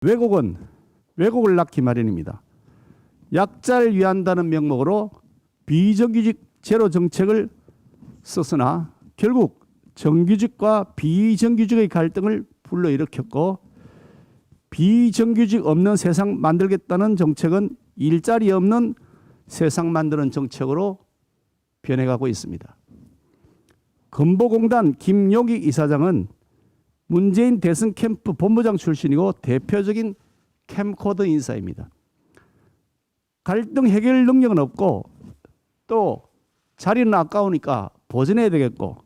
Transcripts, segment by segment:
왜곡은 왜곡을 낳기 마련입니다. 약자를 위한다는 명목으로 비정규직 제로 정책을 썼으나 결국 정규직과 비정규직의 갈등을 불러일으켰고, 비정규직 없는 세상 만들겠다는 정책은 일자리 없는 세상 만드는 정책으로 변해가고 있습니다. 건보공단 김용익 이사장은 문재인 대선 캠프 본부장 출신이고 대표적인 캠코더 인사입니다. 갈등 해결 능력은 없고 또 자리는 아까우니까 보존해야 되겠고,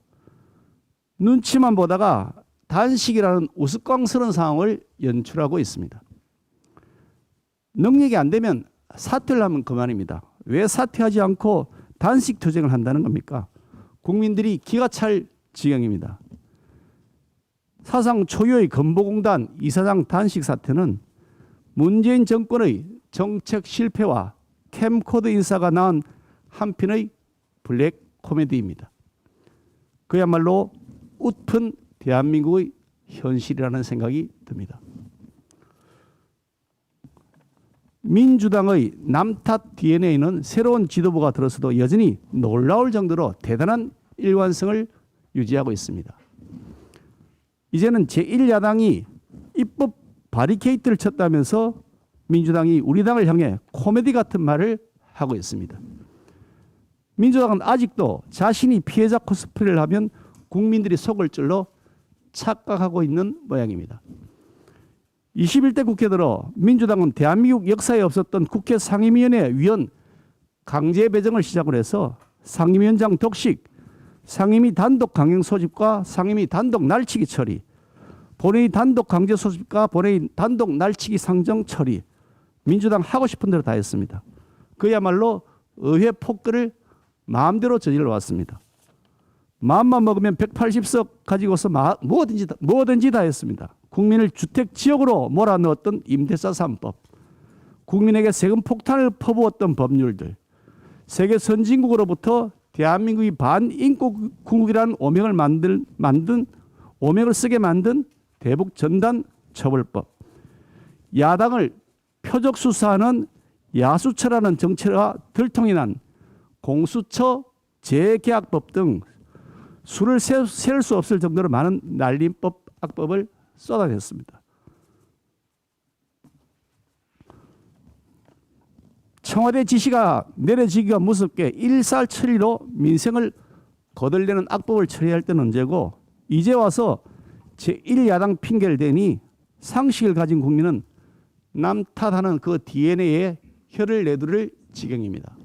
눈치만 보다가 단식이라는 우스꽝스러운 상황을 연출하고 있습니다. 능력이 안 되면 사퇴를 하면 그만입니다. 왜 사퇴하지 않고 단식 투쟁을 한다는 겁니까? 국민들이 기가 찰 지경입니다. 사상 초유의 건보공단 이사장 단식 사태는 문재인 정권의 정책 실패와 캠코더 인사가 낳은 한편의 블랙 코미디입니다. 그야말로 웃픈 대한민국의 현실이라는 생각이 듭니다. 민주당의 남탓 DNA는 새로운 지도부가 들어서도 여전히 놀라울 정도로 대단한 일관성을 유지하고 있습니다. 이제는 제1야당이 입법 바리케이트를 쳤다면서 민주당이 우리 당을 향해 코미디 같은 말을 하고 있습니다. 민주당은 아직도 자신이 피해자 코스프레를 하면 국민들이 속을 줄로 착각하고 있는 모양입니다. 21대 국회 들어 민주당은 대한민국 역사에 없었던 국회 상임위원회 위원 강제 배정을 시작으로 해서 상임위원장 독식, 상임위 단독 강행 소집과 상임위 단독 날치기 처리, 본회의 단독 강제 소집과 본회의 단독 날치기 상정 처리, 민주당 하고 싶은 대로 다 했습니다. 그야말로 의회 폭거를 마음대로 저질러 왔습니다. 마음만 먹으면 180석 가지고서 뭐든지 다 했습니다. 국민을 주택 지역으로 몰아넣었던 임대차 3법, 국민에게 세금 폭탄을 퍼부었던 법률들, 세계 선진국으로부터 대한민국이 반인권국이라는 오명을 오명을 쓰게 만든 대북 전단 처벌법, 야당을 표적 수사하는 야수처라는 정체가 들통이 난 공수처 재계약법 등 수를 셀 수 없을 정도로 많은 날림법, 악법을 쏟아냈습니다. 청와대 지시가 내려지기가 무섭게 일살처리로 민생을 거들려는 악법을 처리할 때는 언제고, 이제 와서 제1야당 핑계를 대니 상식을 가진 국민은 남 탓하는 그 DNA에 혀를 내두를 지경입니다.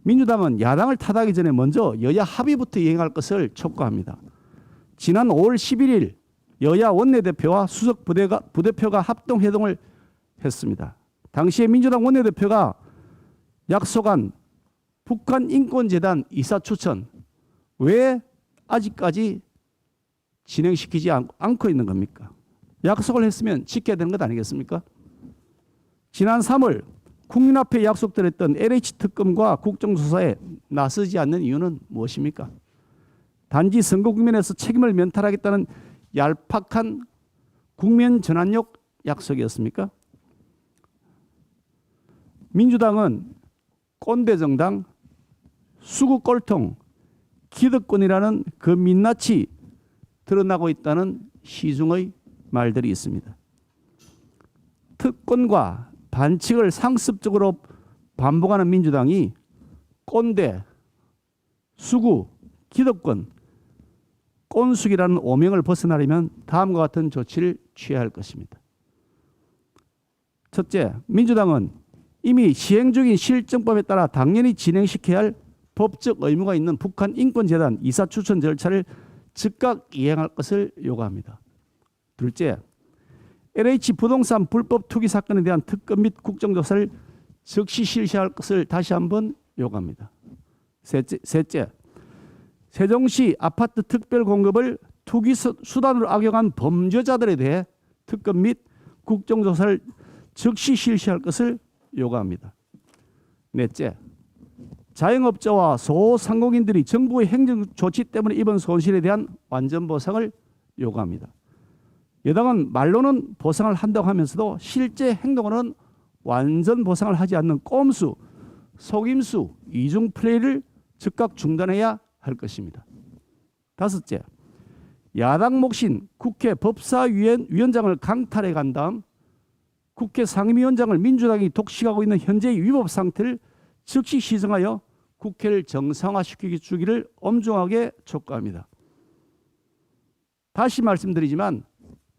민주당은 야당을 탓하기 전에 먼저 여야 합의부터 이행할 것을 촉구합니다. 지난 5월 11일 여야 원내대표와 수석 부대표가 합동회동을 했습니다. 당시에 민주당 원내대표가 약속한 북한인권재단 이사 추천 왜 아직까지 진행시키지 않고 있는 겁니까? 약속을 했으면 지켜야 되는 것 아니겠습니까? 지난 3월 국민 앞에 약속드렸던 LH 특검과 국정조사에 나서지 않는 이유는 무엇입니까? 단지 선거 국면에서 책임을 면탈하겠다는 얄팍한 국면 전환용 약속이었습니까? 민주당은 꼰대 정당, 수구 꼴통, 기득권이라는 그 민낯이 드러나고 있다는 시중의 말들이 있습니다. 특권과 반칙을 상습적으로 반복하는 민주당이 꼰대, 수구, 기득권, 꼰숙이라는 오명을 벗어나려면 다음과 같은 조치를 취해야 할 것입니다. 첫째, 민주당은 이미 시행 중인 실정법에 따라 당연히 진행시켜야 할 법적 의무가 있는 북한인권재단 이사 추천 절차를 즉각 이행할 것을 요구합니다. 둘째, LH 부동산 불법 투기 사건에 대한 특검 및 국정조사를 즉시 실시할 것을 다시 한번 요구합니다. 셋째, 세종시 아파트 특별 공급을 투기 수단으로 악용한 범죄자들에 대해 특검 및 국정조사를 즉시 실시할 것을 요구합니다. 넷째, 자영업자와 소상공인들이 정부의 행정 조치 때문에 입은 손실에 대한 완전 보상을 요구합니다. 여당은 말로는 보상을 한다고 하면서도 실제 행동으로는 완전 보상을 하지 않는 꼼수, 속임수, 이중 플레이를 즉각 중단해야 할 것입니다. 다섯째, 야당 몫인 국회 법사위원장을 강탈해 간 다음 국회 상임위원장을 민주당이 독식하고 있는 현재의 위법 상태를 즉시 시정하여 국회를 정상화시켜 주기를 엄중하게 촉구합니다. 다시 말씀드리지만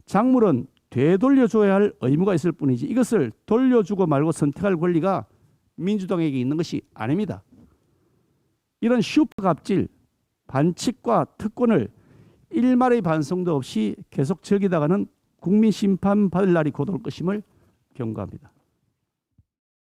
작물은 되돌려줘야 할 의무가 있을 뿐이지 이것을 돌려주고 말고 선택할 권리가 민주당에게 있는 것이 아닙니다. 이런 슈퍼갑질, 반칙과 특권을 일말의 반성도 없이 계속 즐기다가는 국민 심판 받을 날이 곧 올 것임을 경고합니다.